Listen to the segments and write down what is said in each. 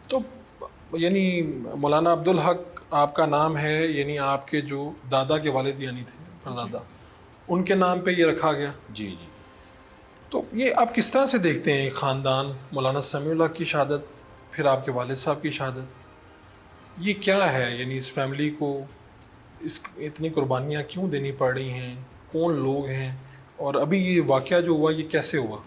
تو یعنی مولانا عبدالحق آپ کا نام ہے، یعنی آپ کے جو دادا کے والد یعنی تھے پردادا، ان کے نام پہ یہ رکھا گیا. جی جی. تو یہ آپ کس طرح سے دیکھتے ہیں خاندان، مولانا سمیع اللہ کی شہادت، پھر آپ کے والد صاحب کی شہادت، یہ کیا ہے؟ یعنی اس فیملی کو اتنی قربانیاں کیوں دینی پڑ رہی ہیں؟ کون لوگ ہیں؟ اور ابھی یہ واقعہ جو ہوا یہ کیسے ہوا؟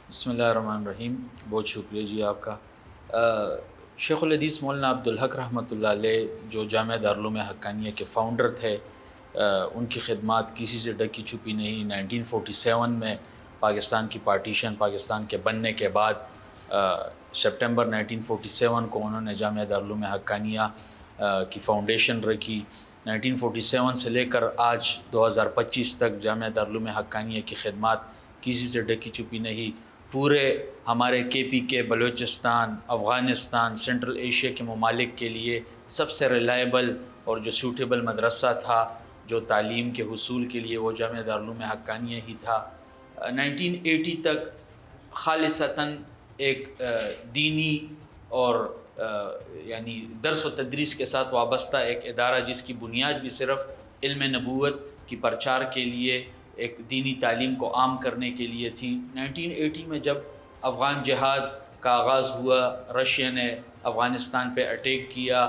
بسم اللہ الرحمن الرحیم. بہت شکریہ جی آپ کا. شیخ الحدیث مولانا عبدالحق رحمۃ اللہ علیہ جو جامعہ دارالعلوم حقانیہ کے فاؤنڈر تھے، ان کی خدمات کسی سے ڈکی چھپی نہیں. 1947 میں پاکستان کی پارٹیشن، پاکستان کے بننے کے بعد سپٹمبر 1947 کو انہوں نے جامعہ دارالعلوم حقانیہ کی فاؤنڈیشن رکھی. 1947 سے لے کر آج 2025 تک جامعہ دارالعلوم حقانیہ کی خدمات کسی سے ڈکی چھپی نہیں. پورے ہمارے کے بلوچستان، افغانستان، سینٹرل ایشیا کے ممالک کے لیے سب سے ریلائبل اور جو سوٹیبل مدرسہ تھا جو تعلیم کے حصول کے لیے، وہ جامعہ دارالعلوم حقانیہ ہی تھا. 1980 تک خالصتاً ایک دینی اور یعنی درس و تدریس کے ساتھ وابستہ ایک ادارہ، جس کی بنیاد بھی صرف علم نبوت کی پرچار کے لیے، ایک دینی تعلیم کو عام کرنے کے لیے تھی. 1980 میں جب افغان جہاد کا آغاز ہوا، رشیا نے افغانستان پہ اٹیک کیا،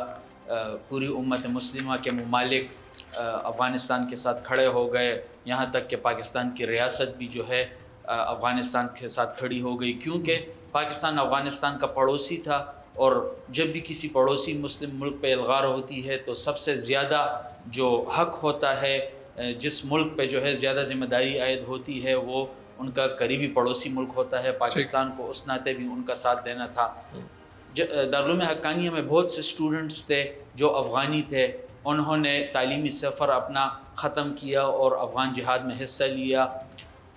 پوری امت مسلمہ کے ممالک افغانستان کے ساتھ کھڑے ہو گئے، یہاں تک کہ پاکستان کی ریاست بھی جو ہے افغانستان کے ساتھ کھڑی ہو گئی، کیونکہ پاکستان افغانستان کا پڑوسی تھا. اور جب بھی کسی پڑوسی مسلم ملک پہ الغار ہوتی ہے تو سب سے زیادہ جو حق ہوتا ہے، جس ملک پہ جو ہے زیادہ ذمہ داری عائد ہوتی ہے، وہ ان کا قریبی پڑوسی ملک ہوتا ہے. پاکستان کو اس ناطے بھی ان کا ساتھ دینا تھا. دارالعلوم حقانیہ میں بہت سے اسٹوڈنٹس تھے جو افغانی تھے، انہوں نے تعلیمی سفر اپنا ختم کیا اور افغان جہاد میں حصہ لیا.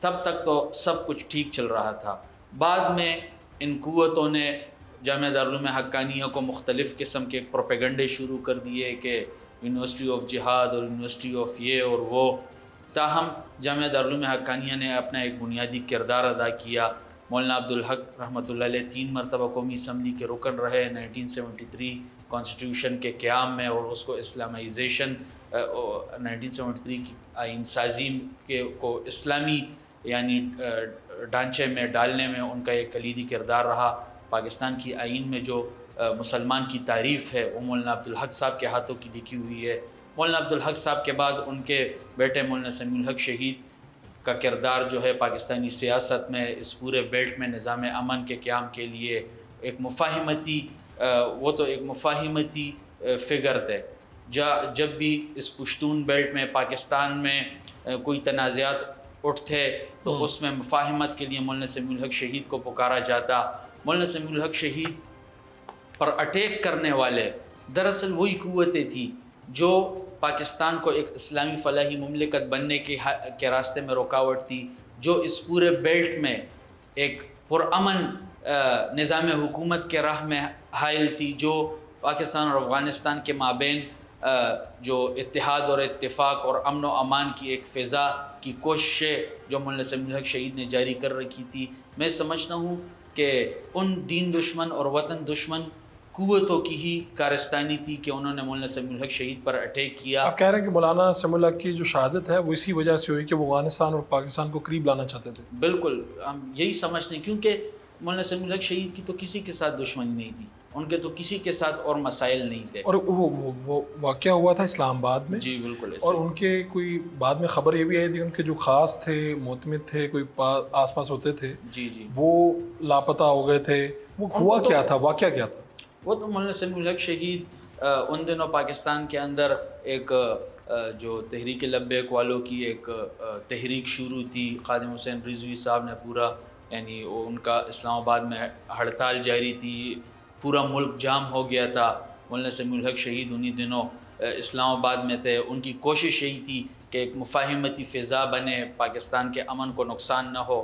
تب تک تو سب کچھ ٹھیک چل رہا تھا. بعد میں ان قوتوں نے جامعہ دارالعلوم حقانیہ کو مختلف قسم کے پروپیگنڈے شروع کر دیے کہ یونیورسٹی آف جہاد اور یونیورسٹی آف یہ اور وہ. تاہم جامعہ دارالعلوم حقانیہ نے اپنا ایک بنیادی کردار ادا کیا. مولانا عبدالحق رحمۃ اللہ علیہ 3 مرتبہ قومی اسمبلی کے رکن رہے. 1973 کانسٹیٹیوشن کے قیام میں اور اس کو اسلامائزیشن، 1973 کی آئین سازی کو اسلامی یعنی ڈھانچے میں ڈالنے میں ان کا ایک کلیدی کردار رہا. پاکستان کی آئین میں جو مسلمان کی تعریف ہے وہ مولانا عبدالحق صاحب کے ہاتھوں کی لکھی ہوئی ہے. مولانا عبدالحق صاحب کے بعد ان کے بیٹے مولانا سمیع الحق شہید کا کردار جو ہے پاکستانی سیاست میں، اس پورے بیلٹ میں نظام امن کے قیام کے لیے ایک مفاہمتی، وہ تو ایک مفاہمتی فگر تھے. جب بھی اس پشتون بیلٹ میں پاکستان میں کوئی تنازعات اٹھتے تو اس میں مفاہمت کے لیے مولانا سمیع الحق شہید کو پکارا جاتا. مولانا سمیع الحق شہید پر اٹیک کرنے والے دراصل وہی قوتیں تھیں جو پاکستان کو ایک اسلامی فلاحی مملکت بننے کے راستے میں رکاوٹ تھی، جو اس پورے بیلٹ میں ایک پرامن نظام حکومت کے راہ میں حائل تھی، جو پاکستان اور افغانستان کے مابین جو اتحاد اور اتفاق اور امن و امان کی ایک فضا کی کوششیں جو مولانا سمیع الحق شہید نے جاری کر رکھی تھی. میں سمجھتا ہوں کہ ان دین دشمن اور وطن دشمن قوتوں کی ہی کارستانی تھی کہ انہوں نے مولانا سمیع الحق شہید پر اٹیک کیا. آپ کہہ رہے ہیں کہ مولانا سمیع الحق کی جو شہادت ہے وہ اسی وجہ سے ہوئی کہ وہ افغانستان اور پاکستان کو قریب لانا چاہتے تھے. بالکل ہم یہی سمجھتے ہیں، کیونکہ مولانا سمیع الحق شہید کی تو کسی کے ساتھ دشمنی نہیں تھی، ان کے تو کسی کے ساتھ اور مسائل نہیں تھے. اور وہ واقعہ ہوا تھا اسلام آباد میں. جی بالکل ایسے. اور ان کے کوئی بعد میں خبر یہ بھی آئی تھی ان کے جو خاص تھے، معتمد تھے، کوئی آس پاس ہوتے تھے، جی جی، وہ لاپتہ ہو گئے تھے. وہ ہوا کیا تھا؟ واقعہ کیا تھا؟ وہ تو مولانا سمیع الحق شہید ان دنوں پاکستان کے اندر ایک جو تحریک لبیک والوں کی ایک تحریک شروع تھی. خادم حسین رضوی صاحب نے پورا یعنی ان کا اسلام آباد میں ہڑتال جاری تھی، پورا ملک جام ہو گیا تھا. مولانا سمیع الحق شہید انہی دنوں اسلام آباد میں تھے. ان کی کوشش یہی تھی کہ ایک مفاہمتی فضا بنے، پاکستان کے امن کو نقصان نہ ہو.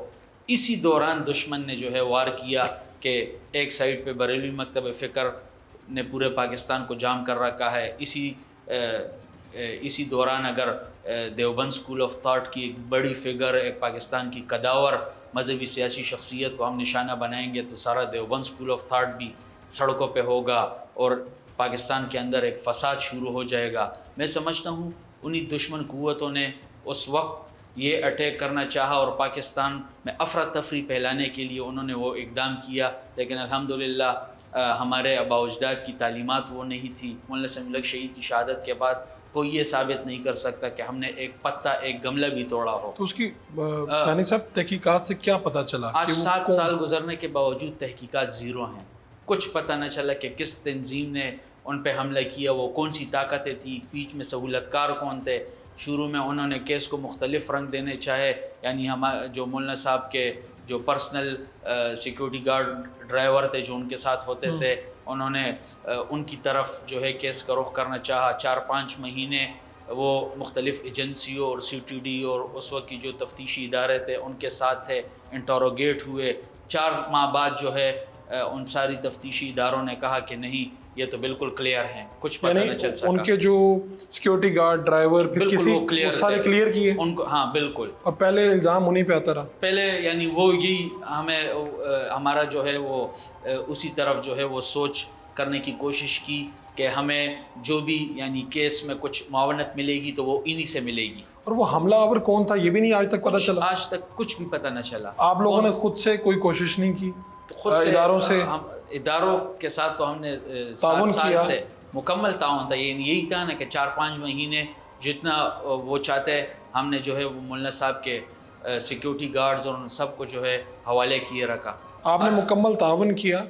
اسی دوران دشمن نے جو ہے وار کیا کہ ایک سائڈ پہ بریلوی مکتب فکر نے پورے پاکستان کو جام کر رکھا ہے. اسی دوران اگر دیوبند اسکول آف تھاٹ کی ایک بڑی فگر، ایک پاکستان کی قداور مذہبی سیاسی شخصیت کو ہم نشانہ بنائیں گے تو سارا دیوبند اسکول آف تھاٹ بھی سڑکوں پہ ہوگا اور پاکستان کے اندر ایک فساد شروع ہو جائے گا. میں سمجھتا ہوں انہی دشمن قوتوں نے اس وقت یہ اٹیک کرنا چاہا اور پاکستان میں افراتفری پھیلانے کے لیے انہوں نے وہ اقدام کیا, لیکن الحمدللہ ہمارے آباء و اجداد کی تعلیمات وہ نہیں تھی. مولانا سمیع الحق شہید کی شہادت کے بعد کوئی یہ ثابت نہیں کر سکتا کہ ہم نے ایک پتا ایک گملہ بھی توڑا ہو. تو اس کی ثانی صاحب تحقیقات سے کیا پتہ چلا؟ آج 7 سال گزرنے کے باوجود تحقیقات زیرو ہیں. کچھ پتہ نہ چلا کہ کس تنظیم نے ان پہ حملہ کیا, وہ کون سی طاقتیں تھیں, بیچ میں سہولت کار کون تھے. شروع میں انہوں نے کیس کو مختلف رنگ دینے چاہے, یعنی جو مولانا صاحب کے جو پرسنل سیکیورٹی گارڈ ڈرائیور تھے جو ان کے ساتھ ہوتے تھے, انہوں نے ان کی طرف جو ہے کیس کا رخ کرنا چاہا. 4-5 مہینے وہ مختلف ایجنسیوں اور سی ٹی ڈی اور اس وقت کی جو تفتیشی ادارے تھے ان کے ساتھ تھے, انٹروگیٹ ہوئے. 4 ماہ بعد جو ہے ان ساری تفتیشی اداروں نے کہا کہ نہیں یہ تو بالکل کلیئر ہیں, کچھ پتہ نہ چل سکا. ان کے جو سیکیورٹی گارڈ ڈرائیور پھر کسی وہ سارے کلیئر کیے ان کو, ہاں بالکل. اور پہلے الزام انہیں پہ آتا رہا پہلے, یعنی وہ یہی ہمارا جو ہے وہ اسی طرف جو ہے وہ سوچ کرنے کی کوشش کی کہ ہمیں جو بھی یعنی کیس میں کچھ معاونت ملے گی تو وہ انہی سے ملے گی. اور وہ حملہ آور کون تھا یہ بھی نہیں آج تک پتہ چلا. آج تک کچھ بھی پتہ نہ چلا. آپ لوگوں نے خود سے کوئی کوشش نہیں کی؟ خود سے اداروں سے, اداروں کے ساتھ تو ہم نے 7 سال سے مکمل تعاون تھا. یہی تھا نا کہ 4-5 مہینے جتنا وہ چاہتے ہم نے جو ہے وہ مولانا صاحب کے سیکیورٹی گارڈز اور ان سب کو جو ہے حوالے کیے رکھا. آپ نے مکمل تعاون کیا,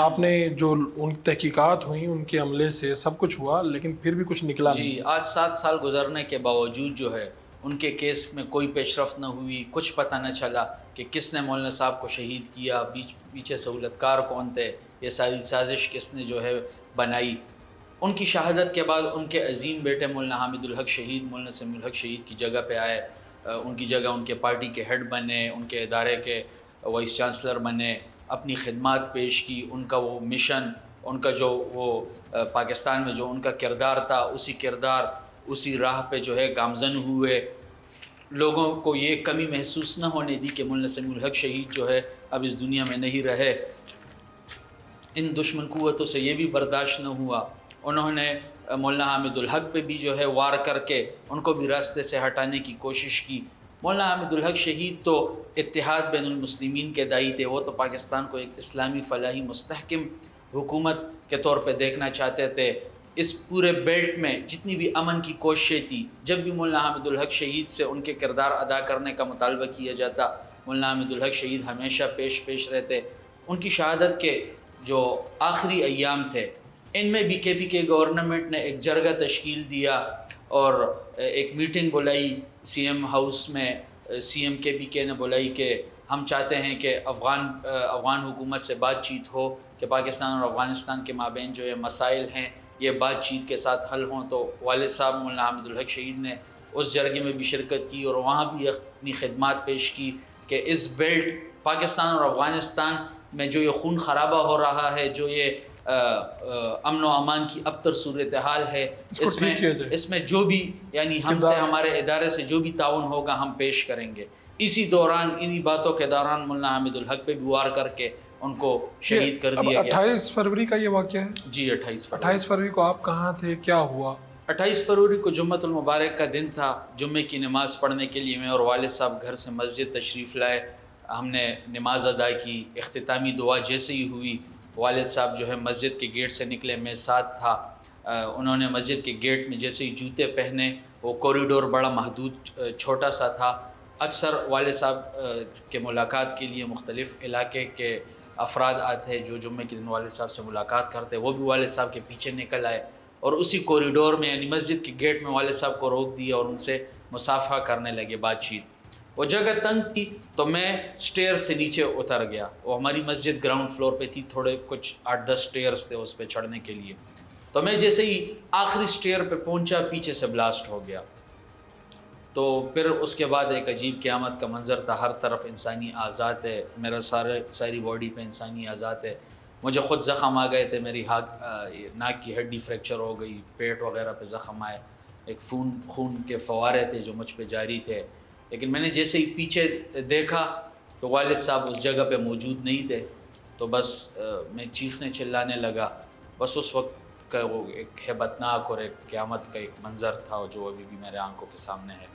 آپ نے جو ان تحقیقات ہوئیں ان کے عملے سے سب کچھ ہوا, لیکن پھر بھی کچھ نکلا نہیں. جی, آج 7 سال گزرنے کے باوجود جو ہے ان کے کیس میں کوئی پیش رفت نہ ہوئی. کچھ پتہ نہ چلا کہ کس نے مولانا صاحب کو شہید کیا, پیچھے سہولت کار کون تھے, یہ ساری سازش کس نے جو ہے بنائی. ان کی شہادت کے بعد ان کے عظیم بیٹے مولانا حامد الحق شہید, مولانا سمیع الحق شہید کی جگہ پہ آئے. ان کی جگہ ان کے پارٹی کے ہیڈ بنے, ان کے ادارے کے وائس چانسلر بنے, اپنی خدمات پیش کی. ان کا وہ مشن, ان کا جو وہ پاکستان میں جو ان کا کردار تھا, اسی کردار اسی راہ پہ جو ہے گامزن ہوئے. لوگوں کو یہ کمی محسوس نہ ہونے دی کہ مولانا سمیع الحق شہید جو ہے اب اس دنیا میں نہیں رہے. ان دشمن قوتوں سے یہ بھی برداشت نہ ہوا. انہوں نے مولانا حامد الحق پہ بھی جو ہے وار کر کے ان کو بھی راستے سے ہٹانے کی کوشش کی. مولانا حامد الحق شہید تو اتحاد بین المسلمین کے داعی تھے. وہ تو پاکستان کو ایک اسلامی فلاحی مستحکم حکومت کے طور پہ دیکھنا چاہتے تھے. اس پورے بیلٹ میں جتنی بھی امن کی کوششیں تھیں, جب بھی مولانا حامد الحق شہید سے ان کے کردار ادا کرنے کا مطالبہ کیا جاتا, مولانا حامد الحق شہید ہمیشہ پیش رہتے. ان کی شہادت کے جو آخری ایام تھے ان میں بھی کے پی کے گورنمنٹ نے ایک جرگہ تشکیل دیا اور ایک میٹنگ بلائی سی ایم ہاؤس میں. سی ایم کے پی کے نے بلائی کہ ہم چاہتے ہیں کہ افغان حکومت سے بات چیت ہو کہ پاکستان اور افغانستان کے مابین جو یہ مسائل ہیں یہ بات چیت کے ساتھ حل ہوں. تو والد صاحب مولانا حامد الحق شہید نے اس جرگے میں بھی شرکت کی اور وہاں بھی اپنی خدمات پیش کی کہ اس بیلٹ پاکستان اور افغانستان میں جو یہ خون خرابہ ہو رہا ہے, جو یہ امن و امان کی ابتر صورتحال ہے, اس میں جو بھی یعنی ہم سے ہمارے ادارے سے جو بھی تعاون ہوگا ہم پیش کریں گے. اسی دوران انہی باتوں کے دوران مولانا حامد الحق پہ بھی وار کر کے ان کو شہید کر دیا گیا. 28 فروری کا یہ واقعہ ہے؟ جی 28 فروری کو آپ کہاں تھے, کیا ہوا؟ 28 فروری کو جمعۃ المبارک کا دن تھا. جمعے کی نماز پڑھنے کے لیے میں اور والد صاحب گھر سے مسجد تشریف لائے. ہم نے نماز ادا کی. اختتامی دعا جیسے ہی ہوئی والد صاحب جو ہے مسجد کے گیٹ سے نکلے, میں ساتھ تھا. انہوں نے مسجد کے گیٹ میں جیسے ہی جوتے پہنے, وہ کوریڈور بڑا محدود چھوٹا سا تھا. اکثر والد صاحب کے ملاقات کے لیے مختلف علاقے کے افراد آتے جو جمعے کے دن والد صاحب سے ملاقات کرتے, وہ بھی والد صاحب کے پیچھے نکل آئے اور اسی کوریڈور میں یعنی مسجد کے گیٹ میں والد صاحب کو روک دیا اور ان سے مصافحہ کرنے لگے, بات چیت. وہ جگہ تنگ تھی تو میں سٹیئر سے نیچے اتر گیا. وہ ہماری مسجد گراؤنڈ فلور پہ تھی, تھوڑے کچھ 8-10 سٹیئرز تھے اس پہ چڑھنے کے لیے. تو میں جیسے ہی آخری سٹیئر پہ پہنچا پیچھے سے بلاسٹ ہو گیا. تو پھر اس کے بعد ایک عجیب قیامت کا منظر تھا. ہر طرف انسانی اعضاء ہے, میرا ساری باڈی پہ انسانی اعضاء ہے. مجھے خود زخم آ گئے تھے, میری ناک کی ہڈی فریکچر ہو گئی, پیٹ وغیرہ پہ زخم آئے, ایک خون کے فوارے تھے جو مجھ پہ جاری تھے. لیکن میں نے جیسے ہی پیچھے دیکھا تو والد صاحب اس جگہ پہ موجود نہیں تھے. تو بس میں چیخنے چلانے لگا. بس اس وقت کا وہ ایک ہیبتناک اور ایک قیامت کا ایک منظر تھا جو ابھی بھی میرے آنکھوں کے سامنے ہے.